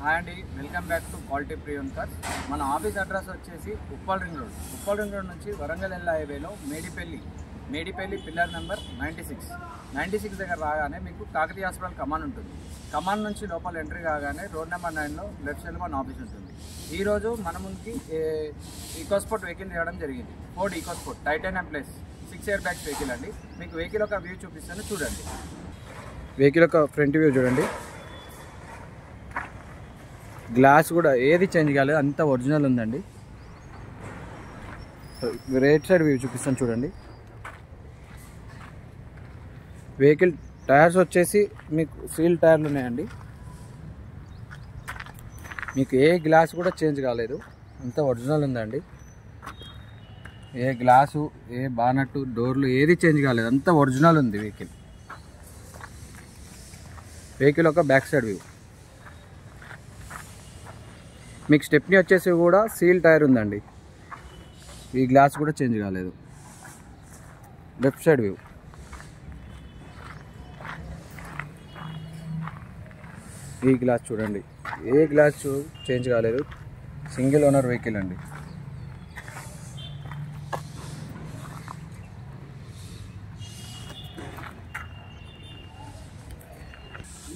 Hi అండి, welcome back to quality pre-owned cars. మన office address వచ్చేసి ఉప్పల్ రింగ్ రోడ్ నుంచి వరంగల్ ఎల్ హైవేలో మేడిపల్లి పిల్లర్ నెంబర్ 96 దగ్గర రాగానే మీకు కాకతీయ హాస్పిటల్ కమాన్ ఉంటుంది. కమాన్ నుంచి లోపల ఎంట్రీ కాగానే రోడ్ నెంబర్ 9లో లెఫ్ట్ సైడ్ మన ఆఫీస్ ఉంటుంది. ఈరోజు మన ముందుకి ఈకోస్పోర్ట్ వెహికల్ తీయడం జరిగింది. Ford EcoSport titanium plus 6 air bags vehicle అండి. మీకు వెహికల్ ఒక వ్యూ చూపిస్తాను, చూడండి. వెహికల్ ఒక ఫ్రంట్ వ్యూ చూడండి. గ్లాస్ కూడా ఏది చేంజ్ కాలేదు, అంతా ఒరిజినల్ ఉందండి. రైట్ సైడ్ వ్యూ చూపిస్తాను చూడండి. వెహికల్ టైర్స్ వచ్చేసి మీకు సీల్ టైర్లు ఉన్నాయండి. మీకు ఏ గ్లాస్ కూడా చేంజ్ కాలేదు, అంతా ఒరిజినల్ ఉందండి. ఏ గ్లాసు, ఏ బానట్టు, డోర్లు ఏది చేంజ్ కాలేదు, అంతా ఒరిజినల్ ఉంది వెహికల్ ఒక బ్యాక్ సైడ్ వ్యూ. మీకు స్టెప్నీ వచ్చేసి కూడా సీల్ టైర్ ఉందండి. ఈ గ్లాస్ కూడా చేంజ్ కాలేదు. Left side view. ఈ గ్లాస్ చూడండి, ఏ గ్లాస్ చేంజ్ కాలేదు, సింగిల్ ఓనర్ వెహికల్ అండి.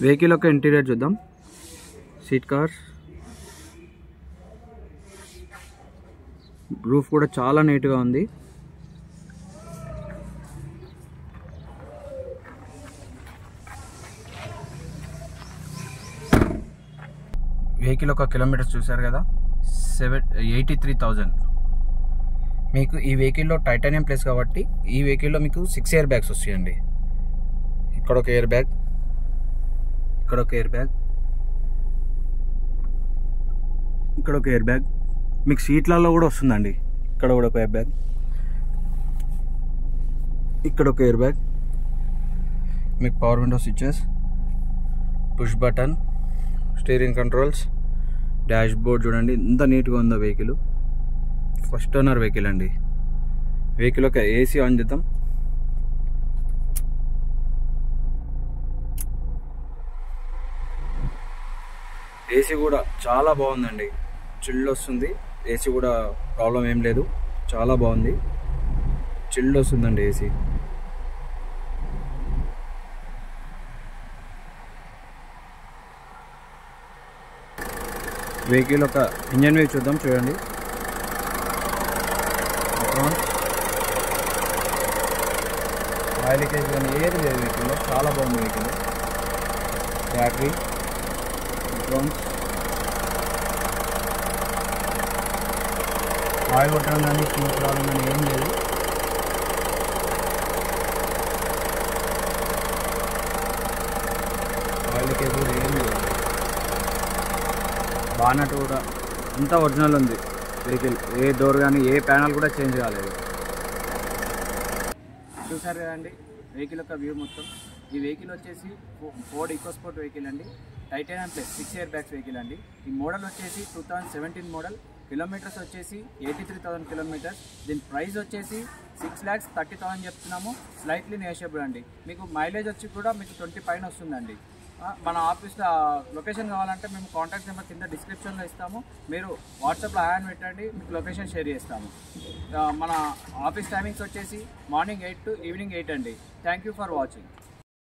వెహికల్ యొక్క ఇంటీరియర్ చూద్దాం. సీట్ కవర్స్, రూఫ్ కూడా చాలా నీట్గా ఉంది. వెహికల్ ఒక కిలోమీటర్స్ చూసారు కదా, 83,000. మీకు ఈ వెహికల్లో టైటానియం ప్లేస్ కాబట్టి ఈ వెహికల్లో మీకు 6 ఇయర్ బ్యాగ్స్ వస్తాయండి. ఇక్కడ ఒక ఎయిర్ బ్యాగ్, ఇక్కడ ఒక ఎయిర్ బ్యాగ్, ఇక్కడ ఒక ఎయిర్ బ్యాగ్. మీకు సీట్లలో కూడా వస్తుందండి. ఇక్కడ కూడా ఒక ఎయిర్ బ్యాగ్, ఇక్కడ ఒక ఎయిర్ బ్యాగ్. మీకు power window switches, push button, steering controls, dash board చూడండి ఎంత నీట్గా ఉందో వెహికల్. ఫస్ట్ ఓనర్ వెహికల్ అండి. వెహికల్ ఒక ఏసీ ఆన్ చేద్దాం. ఏసీ కూడా చాలా బాగుందండి, చిల్డ్ వస్తుంది. ఏసీ కూడా ప్రాబ్లం ఏం లేదు, చాలా బాగుంది, చిల్డ్ వస్తుందండి ఏసీ. వెహికల్ ఒక ఇంజన్ వ్యూ చూద్దాం, చూడండి. ఆయిల్ లీకేజ్ కానీ ఏది లేదు వెహికల్లో, చాలా బాగుంది వెహికల్. బ్యాటరీ, డ్రోన్స్, ఆయిల్ కొట్టడం కానీ స్మోక్ రావడం కానీ ఏం లేదు. ఆయిల్ లీకేజ్ కూడా ఏం లేదు. బానట్ కూడా అంతా ఒరిజినల్ ఉంది వెహికల్. ఏ డోర్ కానీ ఏ ప్యానల్ కూడా చేంజ్ కాలేదు. చూసారు కదండి వెహికల్ యొక్క వ్యూ మొత్తం. ఈ వెహికల్ వచ్చేసి ఫోర్డ్ ఈకోస్పోర్ట్ వెహికల్ అండి. Titanium plus 6 air bags vehicle అండి. ఈ మోడల్ వచ్చేసి 2017 మోడల్. కిలోమీటర్స్ వచ్చేసి 83,000 కిలోమీటర్స్. దీని ప్రైస్ వచ్చేసి 6,30,000 చెప్తున్నాము. స్లైట్లీ నెగోషియబుల్ అండి. మీకు మైలేజ్ వచ్చి కూడా మీకు 20 పైన వస్తుందండి. మన ఆఫీస్లో లొకేషన్ కావాలంటే మేము కాంటాక్ట్ నెంబర్ కింద డిస్క్రిప్షన్లో ఇస్తాము. మీరు వాట్సాప్లో హ్యాండ్ పెట్టండి, మీకు లొకేషన్ షేర్ చేస్తాము. మన ఆఫీస్ టైమింగ్స్ వచ్చేసి మార్నింగ్ 8 to ఈవినింగ్ 8 అండి. Thank you for watching.